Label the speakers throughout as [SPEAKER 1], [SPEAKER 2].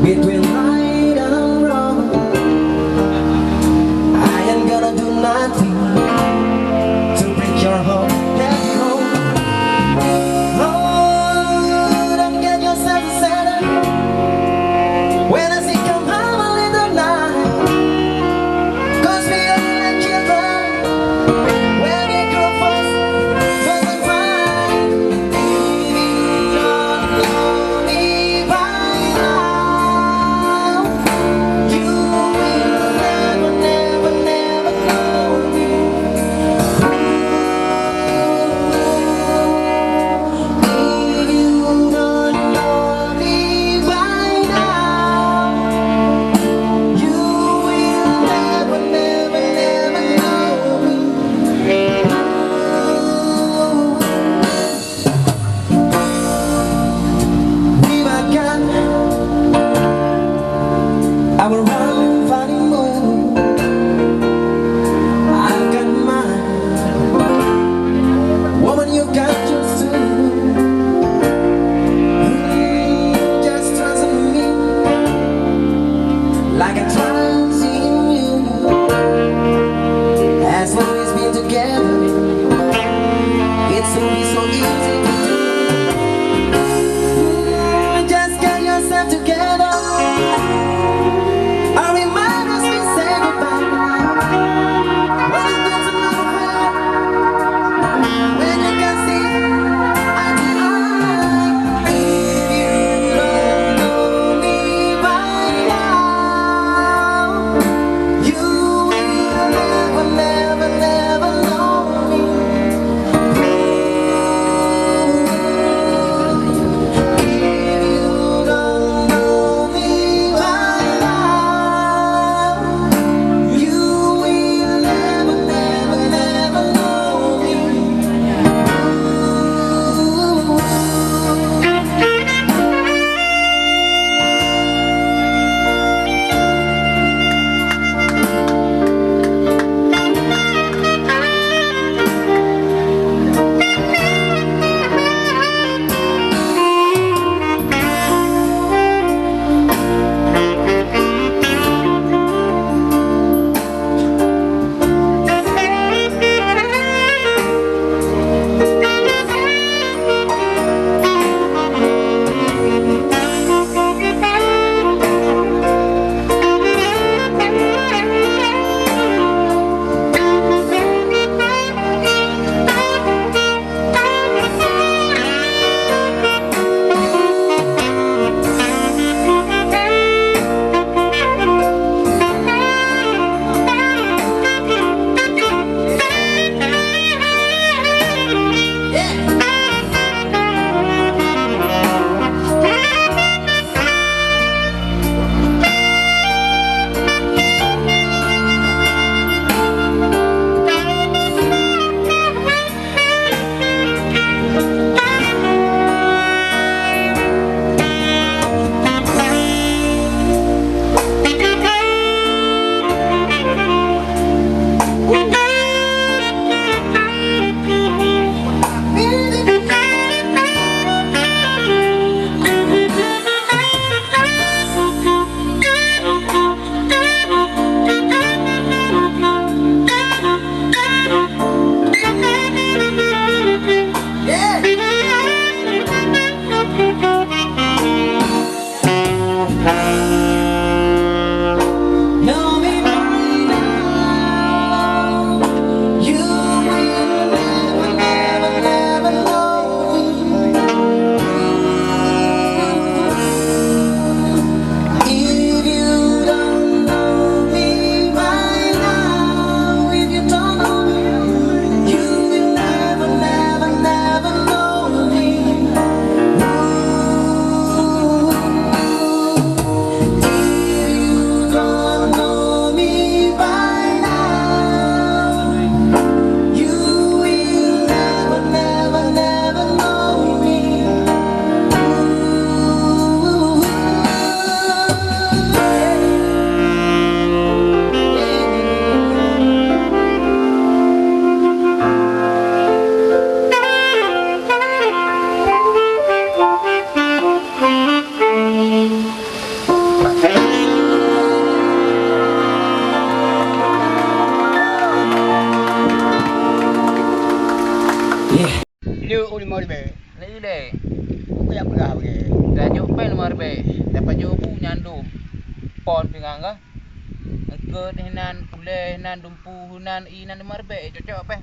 [SPEAKER 1] between right and wrong. I ain't gonna do nothing to break your heart. Let go. Oh, don't get yourself settled when I see come home a little night. 'Cause we are like children when we grow fast, but I'm fine. If you don't know me by now, you will never, never, never know me. If you don't know me by now, you will never, never, never know me. We've got our own funny mood. I've got mine. Woman, you got yours too. Just trust in me like I trust in you. As long as we've been together, it's always so easy to do. Just get yourself together. Or remind us we say goodbye. When it goes another way, when you can see eye to eye. If you don't know me by now, you will never, never, never know me. If you don't know me by now, you will never, never, never know me. Know me by now, you will never, never, never know me. If you don't know me by now, if you don't know me, you will never, never, never know me.
[SPEAKER 2] pon pingang ka. Angkut hinan pulih hinan dumpu hinan inan marbe cocok pe.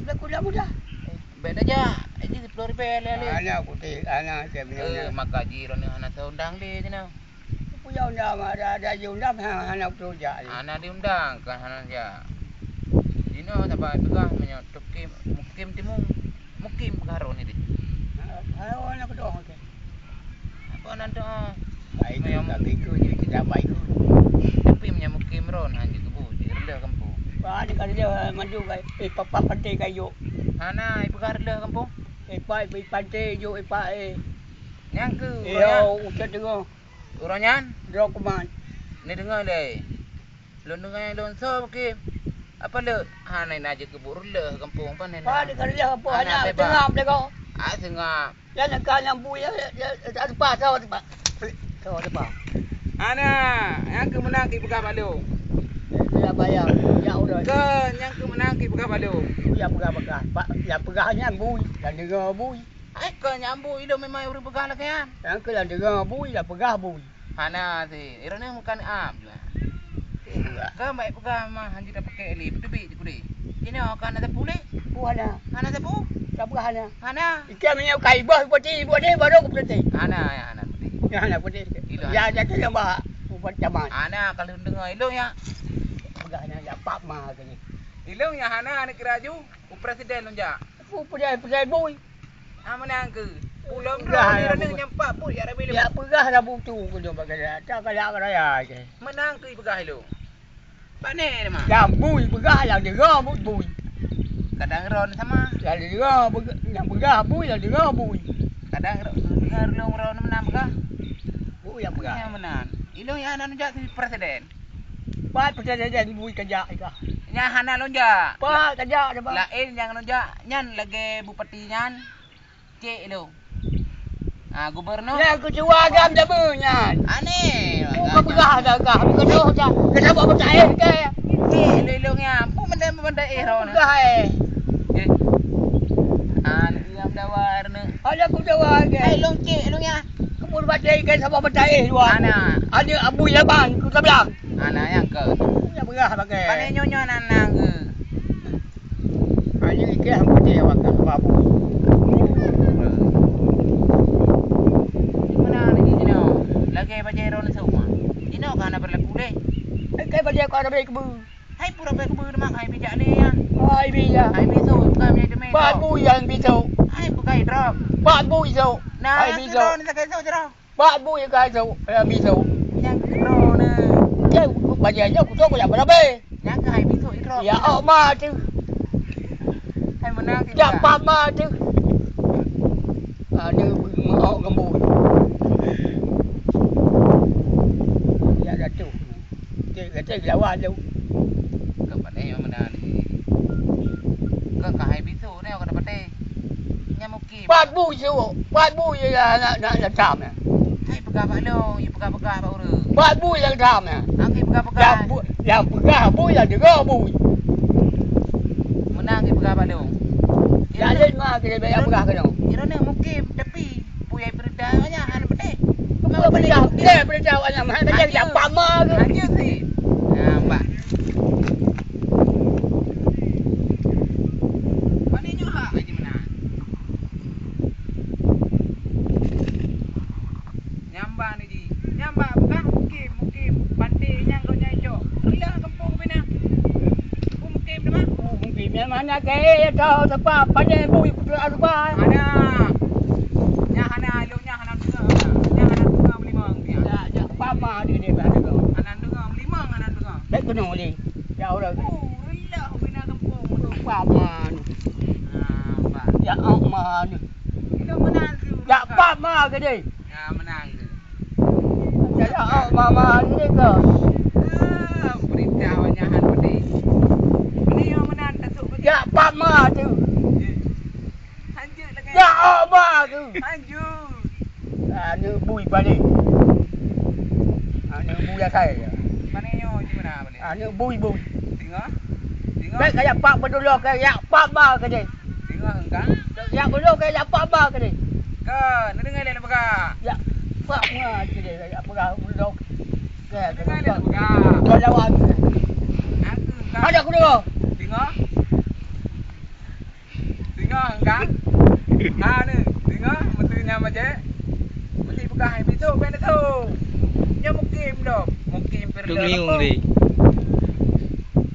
[SPEAKER 3] Dah kuda mudah.
[SPEAKER 2] Bet aja. Ini 10 ribu le.
[SPEAKER 3] Anak putih, anak saya punya.
[SPEAKER 2] Maka jiro ni anak undang dia je nah.
[SPEAKER 3] Punya undang ada undang anak tu je.
[SPEAKER 2] Anak diundang kan anak dia. Dino sampai begah menyotok mukim timung. Mukim garo ni dia.
[SPEAKER 3] Ayo anak tu okey.
[SPEAKER 2] Apa anak tu?
[SPEAKER 3] Baik tak ikut je kita baik.
[SPEAKER 2] Tapi menyamukim ron hanya kebu di rendah kampung.
[SPEAKER 3] Wah ni kalau dia maju kai papa pantai kayu.
[SPEAKER 2] Ana ibu rendah kampung.
[SPEAKER 3] Pai pantai yo pai.
[SPEAKER 2] Yang ke
[SPEAKER 3] Yo ucap dengar.
[SPEAKER 2] Uranyan?
[SPEAKER 3] Dokumen.
[SPEAKER 2] Ni dengar le. Lon dengar lon so ke. Apa le? Hanai naje kebu rendah kampung apa ni?
[SPEAKER 3] Wah ni kalau dia apa anak tengah dia kau.
[SPEAKER 2] Ah tengah.
[SPEAKER 3] Ya nak yang buaya ada apa tahu apa. Tahu apa.
[SPEAKER 2] Ana yang ke menang ke pegah balu.
[SPEAKER 3] Ya bayar. Ya udah.
[SPEAKER 2] Ke yang ke menang ke pegah balu.
[SPEAKER 3] Ya pegah. Pak ya pegahnya bui dan dengar bui.
[SPEAKER 2] Ai ke nyambu itu memang uri pegah lah kan.
[SPEAKER 3] Yang ke dan dengar bui dah pegah bui.
[SPEAKER 2] Ana si, irane bukan am juga. Ke baik pegah mah hanya dah pakai li betubi je kudi. Ini akan ada pulih.
[SPEAKER 3] Buana.
[SPEAKER 2] Ana sabu.
[SPEAKER 3] Tak pegahnya.
[SPEAKER 2] Ana.
[SPEAKER 3] Ikan minyak kai bos putih buat ni baru aku putih.
[SPEAKER 2] Ana ya ana putih.
[SPEAKER 3] Ya anak putih. Ya jadi yang bah buat zaman.
[SPEAKER 2] Ana kalau dengar ilung ya.
[SPEAKER 3] Pegahnya ya pak mah ke ni.
[SPEAKER 2] Ilung ya ana nak kiraju. Presiden lonja.
[SPEAKER 3] Aku pegah bui.
[SPEAKER 2] Menang ke. Pulau
[SPEAKER 3] Pegah
[SPEAKER 2] ni
[SPEAKER 3] lah,
[SPEAKER 2] rene
[SPEAKER 3] bu-
[SPEAKER 2] nyampak pun ya rabi
[SPEAKER 3] Ya pegah dah butu ku dia bagai tak kalau raya ke.
[SPEAKER 2] Menang ke pegah ilung. Pane mah.
[SPEAKER 3] Yang bui pegah yang dengar bui.
[SPEAKER 2] Kadang ron sama.
[SPEAKER 3] Yang dengar yang pegah bui yang dengar bui.
[SPEAKER 2] Kadang dengar ilung ron menang pegah.
[SPEAKER 3] Bui yang pegah.
[SPEAKER 2] Yang menang. Ilung ya ana lonja si presiden.
[SPEAKER 3] Pak presiden bui kerja ikah.
[SPEAKER 2] Nya hana lonja.
[SPEAKER 3] Pak kerja dah pak.
[SPEAKER 2] Lain yang lonja nyan lagi bupati nyan. Cik lu. Gubernur.
[SPEAKER 3] Ya ketua agam dah bunyan.
[SPEAKER 2] Aneh.
[SPEAKER 3] Buka pegah dah kah. Buka doh dah. Kenapa percaya ke?
[SPEAKER 2] Cik lu ilungnya. Pun benda ron.
[SPEAKER 3] Pegah
[SPEAKER 2] Diam dawar ne.
[SPEAKER 3] Ada ketua ke.
[SPEAKER 2] Ilung cik ilungnya.
[SPEAKER 3] Kebun baca ikan sama percaya dua.
[SPEAKER 2] Ana.
[SPEAKER 3] Ada abu laban ku sebelah.
[SPEAKER 2] Ana yang ke.
[SPEAKER 3] Ya pegah pakai.
[SPEAKER 2] Pane nyonyo nanang ke.
[SPEAKER 3] Ada ikan putih pakai babu.
[SPEAKER 2] Mana lagi dino? Lagi baca ron semua. Dino kana berlaku deh.
[SPEAKER 3] Kai baca kau ada kebun.
[SPEAKER 2] Hai pura baik kebun mak hai bijak ni ya.
[SPEAKER 3] Hai biya.
[SPEAKER 2] Hai bisu bukan punya demi.
[SPEAKER 3] Babu yang bisu.
[SPEAKER 2] Hai bukan drop.
[SPEAKER 3] Babu isu.
[SPEAKER 2] Nah,
[SPEAKER 3] Hai bisu.
[SPEAKER 2] ron tak kaiso jero.
[SPEAKER 3] Babu yang kau isu. Bisu.
[SPEAKER 2] Yang ron ne.
[SPEAKER 3] Ya bacanya aku tahu yang berapa.
[SPEAKER 2] Yang ke hai bisu drop.
[SPEAKER 3] Ya ma tu.
[SPEAKER 2] Hai menang
[SPEAKER 3] Ya pama tu. Ada mau kebun. Ya dah tu. Dia kata lawan tu.
[SPEAKER 2] Ke pane yo menang ni. Ke hai bisu ni aku dapat teh. Nyamuki.
[SPEAKER 3] Babu isu. Babu yang nak tam.
[SPEAKER 2] Hai pegah pak long, you pegah-pegah pak ura.
[SPEAKER 3] Babu yang tam.
[SPEAKER 2] Angki pegah-pegah.
[SPEAKER 3] Yang pegah bu yang dengar bu.
[SPEAKER 2] Menang ki pegah pak long.
[SPEAKER 3] Ya lain mah kita bayar pegah ke dong.
[SPEAKER 2] Ira ni mukim tapi puyai berita banyak an pedih.
[SPEAKER 3] Kau beritahu, dia beritahu anak mah macam yang pama ke.
[SPEAKER 2] Hanya si. Mbak. Mana nyo ha aja menang. Nyamba ni ji. Nyamba bukan mukim pantai nyang kau nyai cok. Hilang kampung pina. Mukim dah mah.
[SPEAKER 3] Mungkin yang mana ke tahu sebab pada bu itu apa.
[SPEAKER 2] Ada. Nya hana ilungnya hana dengar. Nya hana dengar melimang dia.
[SPEAKER 3] Ya pama dia berada tu.
[SPEAKER 2] Hana dengar melimang hana dengar.
[SPEAKER 3] Baik kena ni. Ya orang
[SPEAKER 2] Rilah bina kampung.
[SPEAKER 3] pama.
[SPEAKER 2] Mbak.
[SPEAKER 3] Ya amma ni.
[SPEAKER 2] Itu menang tu.
[SPEAKER 3] Ya pama ke dia.
[SPEAKER 2] Ya menang tu.
[SPEAKER 3] Ya amma ni ke.
[SPEAKER 2] Berita banyak han pedih. Ini yang menang datuk pergi.
[SPEAKER 3] Ya pama tu.
[SPEAKER 2] Lanjut lagi.
[SPEAKER 3] Ya amma tu.
[SPEAKER 2] Lanjut.
[SPEAKER 3] Ni bui balik. Ni bui yang saya.
[SPEAKER 2] Mana nyo di mana balik?
[SPEAKER 3] Ni bui.
[SPEAKER 2] Tengok. Tengok.
[SPEAKER 3] Baik kayak pak berdulu ke ya pama ke dia.
[SPEAKER 2] Tengok engkang.
[SPEAKER 3] Ya berdulu ke ya pama ke dia.
[SPEAKER 2] Ke, nak dengar dia nak pegang.
[SPEAKER 3] Ya pama ke dia. Ya pegah berdulu. Ke
[SPEAKER 2] Dengar
[SPEAKER 3] ke.
[SPEAKER 2] dia buka.
[SPEAKER 3] Kau lawan.
[SPEAKER 2] Aku kan.
[SPEAKER 3] Ada aku dulu.
[SPEAKER 2] Tengok. Tengok kan. Ha ni, tengok mentunya macam. Mesti buka hai pintu pen tu. Dia mukim dah. Mukim perlu.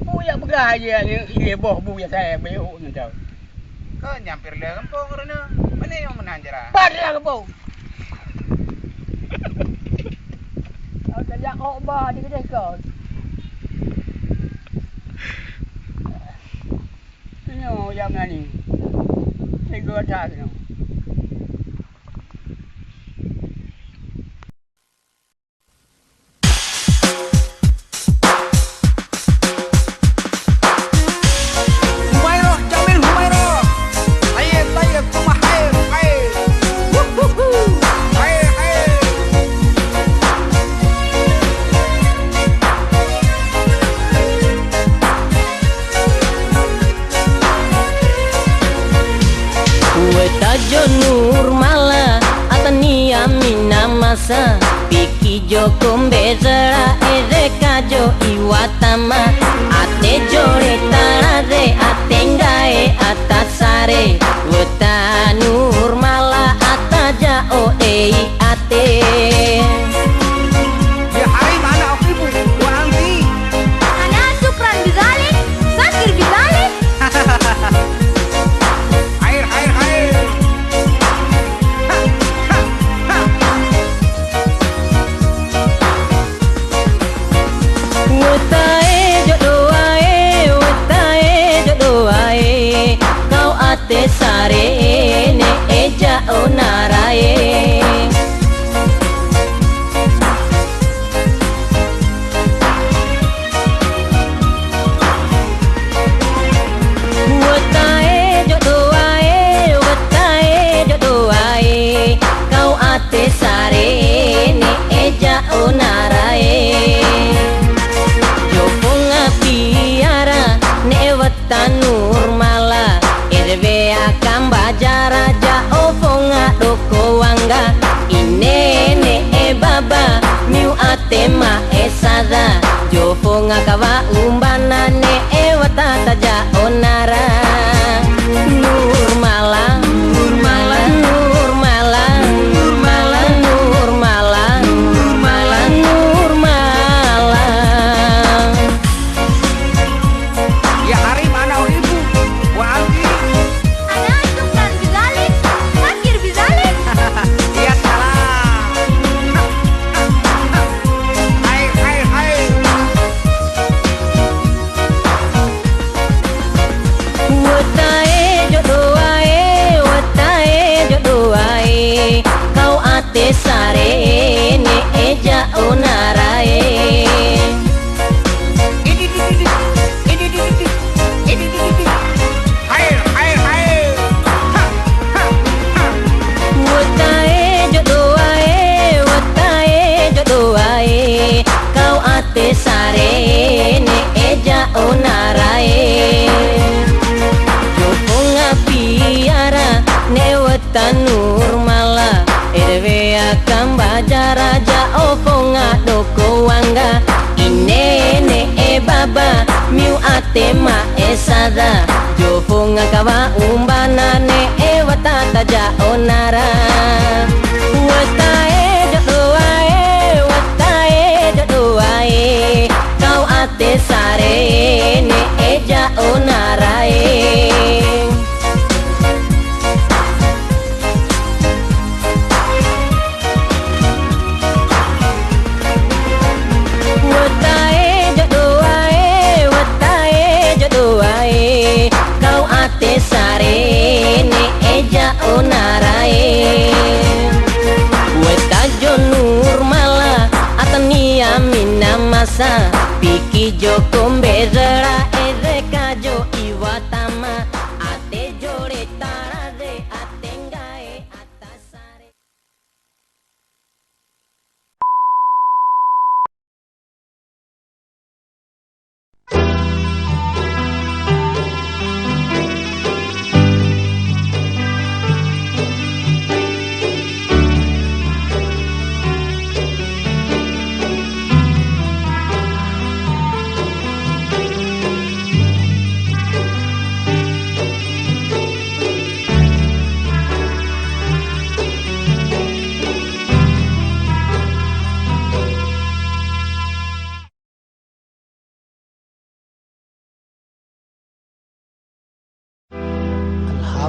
[SPEAKER 3] Bu yang begah je dia boh bu yang saya beuk ni tau.
[SPEAKER 2] Kau nyampir le kampung kerana. Mana yang menanjara?
[SPEAKER 3] Pada ke bu. Kau tajak obah di kedai kau. Tengok yang ni. Nego atas tu.
[SPEAKER 2] Humairah, Jamil Humairah. Tayyib, rumah air. Wuhuhu. Air.
[SPEAKER 4] Wetajo Nurmala Atania Mina Masa Piki Joko Mbezara Erekajo Iwatama Ate Jore Tarare Atengae Atasare Weta Nurmala Ataja Oei Ate
[SPEAKER 2] Ya hari mana aku ibu? Wa anti.
[SPEAKER 5] أنا شكرا بذلك فكر بذلك
[SPEAKER 2] Air.
[SPEAKER 4] Wetae jodoh ae Kau ate sare ne eja onarae Wetae jodoh ae Kau ate sare ne eja onarae Joponga piara ne weta Nurmala Irve akam bajara ja oponga doko wanga Ine ne e baba miu ate ma esada Joponga kawa umbana ne e weta taja onara Nurmala
[SPEAKER 2] Ya hari mana aku ibu? Wa anti.
[SPEAKER 5] أنا شكرا بذلك فكر بذلك
[SPEAKER 2] Ya salah. Air.
[SPEAKER 4] Wetae jodoh ae Kau ate sare ne eja onarae
[SPEAKER 2] Air.
[SPEAKER 4] Wetae jodoh ae Kau ate sare ne eja onarae Joponga piara ne weta Nurmala Erwe akam bajara ja oponga doko wanga Ine ne e baba miu ate ma esada Joponga kawa umbana ne e watata ja onara Wetae jodoh ae Kau ate sare ne eja onarae Wetae jodoh ae Kau ate sare ne eja onarae Wetajo Nurmala Atania Mina Masa Piki Joko Mbezara Erekajo Iwatama Ate Jore Tarare Atengae Atasare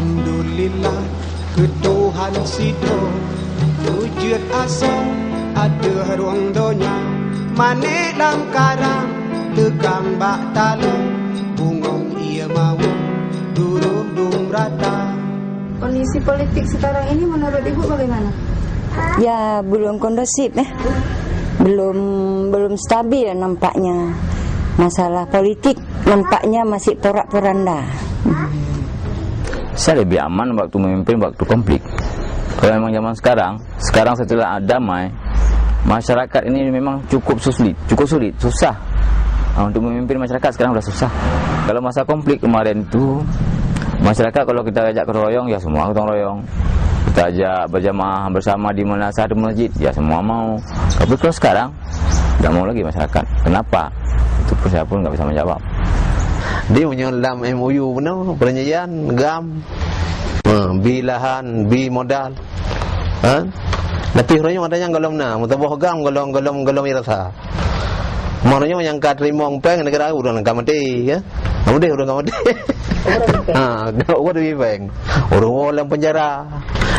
[SPEAKER 6] Alhamdulillah ke Tuhan sido wujud asa ada ruang donya manik dalam karang tegang bak talung bungong ia mau durung rata.
[SPEAKER 7] Kondisi politik sekarang ini menurut Ibu bagaimana?
[SPEAKER 8] Ya belum kondusif belum stabil nampaknya. Masalah politik nampaknya masih porak-poranda.
[SPEAKER 9] Saya lebih aman waktu memimpin waktu konflik. Kalau memang zaman sekarang setelah damai, masyarakat ini memang cukup sulit, susah. Untuk memimpin masyarakat sekarang sudah susah. Kalau masa konflik kemarin itu, masyarakat kalau kita ajak keroyong, ya semua gotong royong. Kita ajak berjamaah bersama di mana satu masjid, ya semua mau. Tapi kalau sekarang, tidak mau lagi masyarakat. Kenapa? Itu pun saya pun nggak bisa menjawab.
[SPEAKER 10] Dia menyelam MOU benar, perjanjian GAM, bi lahan, bi modal. Tapi orangnya ada yang golong na, mutabah GAM golong irasa. Maknanya yang kat rimong peng negara udah nang kamati ya. Udah kamati. Udah peng. Udah dalam penjara.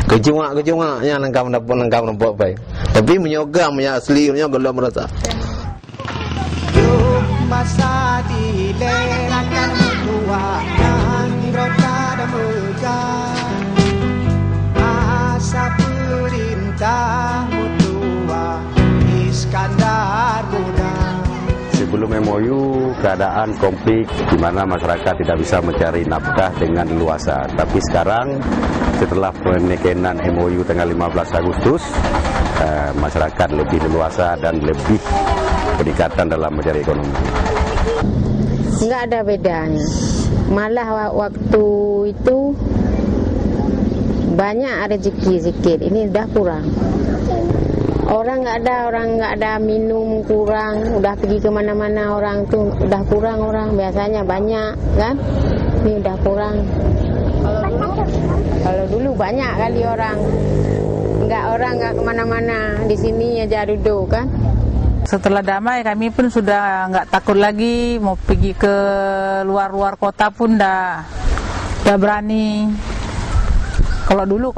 [SPEAKER 10] Kejunga yang nang kam nampak peng. Tapi menyogam yang asli punya golong merasa.
[SPEAKER 6] Masa dilerakan tua dan roda dan megah asa perintah mutua Iskandar muda.
[SPEAKER 11] Sebelum MOU, keadaan konflik di mana masyarakat tidak bisa mencari nafkah dengan leluasa. Tapi sekarang, setelah penekanan MOU tanggal 15 Agustus, masyarakat lebih leluasa dan lebih peningkatan dalam mencari ekonomi.
[SPEAKER 12] Enggak ada bedanya. Malah waktu itu banyak rezeki sedikit. Ini udah kurang. Orang nggak ada minum kurang, udah pergi kemana-mana orang tuh udah kurang orang, biasanya banyak kan, ini udah kurang. Kalau dulu banyak kali orang nggak kemana-mana, di sini aja duduk kan.
[SPEAKER 13] Setelah damai kami pun sudah nggak takut lagi mau pergi ke luar kota pun udah berani. Kalau dulu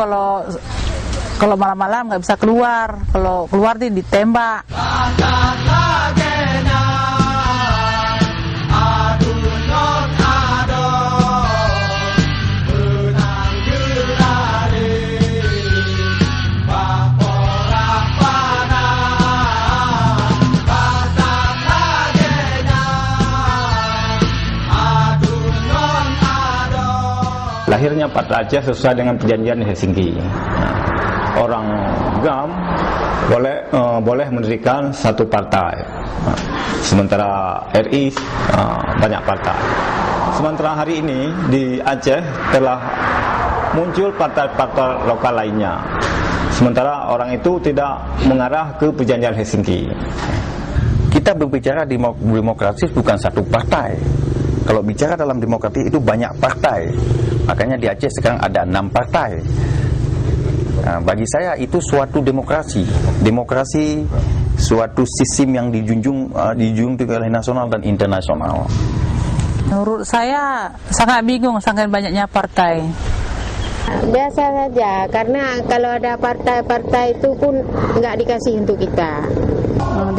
[SPEAKER 13] kalau malam-malam nggak bisa keluar, kalau keluar ditembak.
[SPEAKER 14] Lahirnya Partai Aceh sesuai dengan perjanjian Helsinki. Orang GAM boleh mendirikan satu partai, sementara RI banyak partai. Sementara hari ini di Aceh telah muncul partai-partai lokal lainnya, sementara orang itu tidak mengarah ke perjanjian Helsinki.
[SPEAKER 15] Kita berbicara demokrasi bukan satu partai. Kalau bicara dalam demokrasi itu banyak partai. Makanya di Aceh sekarang ada 6 partai. Nah, bagi saya itu suatu demokrasi. Demokrasi suatu sistem yang dijunjung oleh nasional dan internasional.
[SPEAKER 13] Menurut saya sangat bingung, sangat banyaknya partai.
[SPEAKER 12] Biasa saja, karena kalau ada partai-partai itu pun nggak dikasih untuk kita.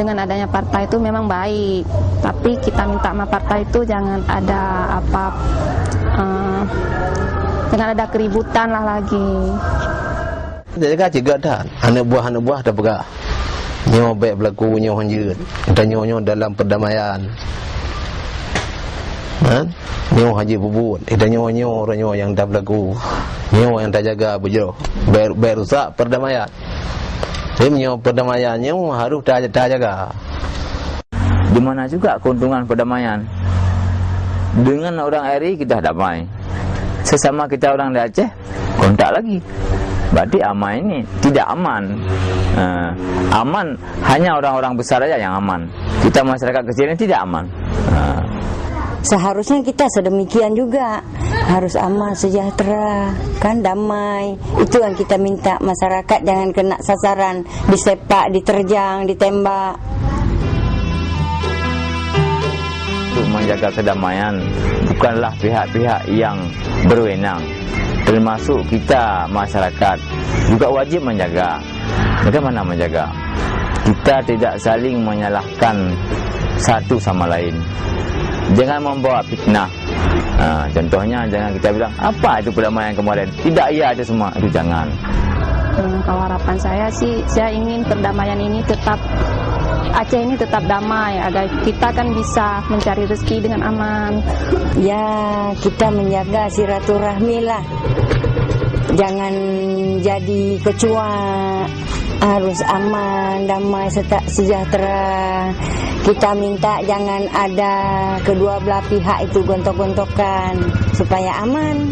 [SPEAKER 7] Dengan adanya partai itu memang baik, tapi kita minta sama partai itu jangan ada jangan ada keributan lah lagi.
[SPEAKER 10] Jadi kan juga dah anak buah dah pegah. Nyo baik berlaku nyo hanjut. Dan nyo dalam perdamaian. Nyo haji bubun. Dan nyo orang nyo yang dah berlaku. Nyo yang dah jaga bujur. Baik rusak perdamaian. Jadi nyo perdamaian nyo harus dah jaga.
[SPEAKER 9] Di mana juga keuntungan perdamaian? Dengan orang RI kita damai. Sesama kita orang di Aceh kontak lagi. Berarti aman ini tidak aman. Aman hanya orang-orang besar aja yang aman. Kita masyarakat kecil ini tidak aman.
[SPEAKER 8] Seharusnya kita sedemikian juga, harus aman, sejahtera, kan damai. Itu yang kita minta, masyarakat jangan kena sasaran, disepak, diterjang, ditembak.
[SPEAKER 9] Untuk menjaga kedamaian bukanlah pihak-pihak yang berwenang. Termasuk kita masyarakat juga wajib menjaga. Bagaimana menjaga? Kita tidak saling menyalahkan satu sama lain. Jangan membawa fitnah. Contohnya jangan kita bilang apa itu perdamaian kemarin. Tidak, iya itu semua. Itu jangan.
[SPEAKER 7] Kalau harapan saya sih, saya ingin perdamaian ini tetap, Aceh ini tetap damai agar kita kan bisa mencari rezeki dengan aman.
[SPEAKER 8] Ya, kita menjaga silaturahmi lah. Jangan jadi kecoa, harus aman, damai, sejahtera. Kita minta jangan ada kedua belah pihak itu gontok-gontokan supaya aman.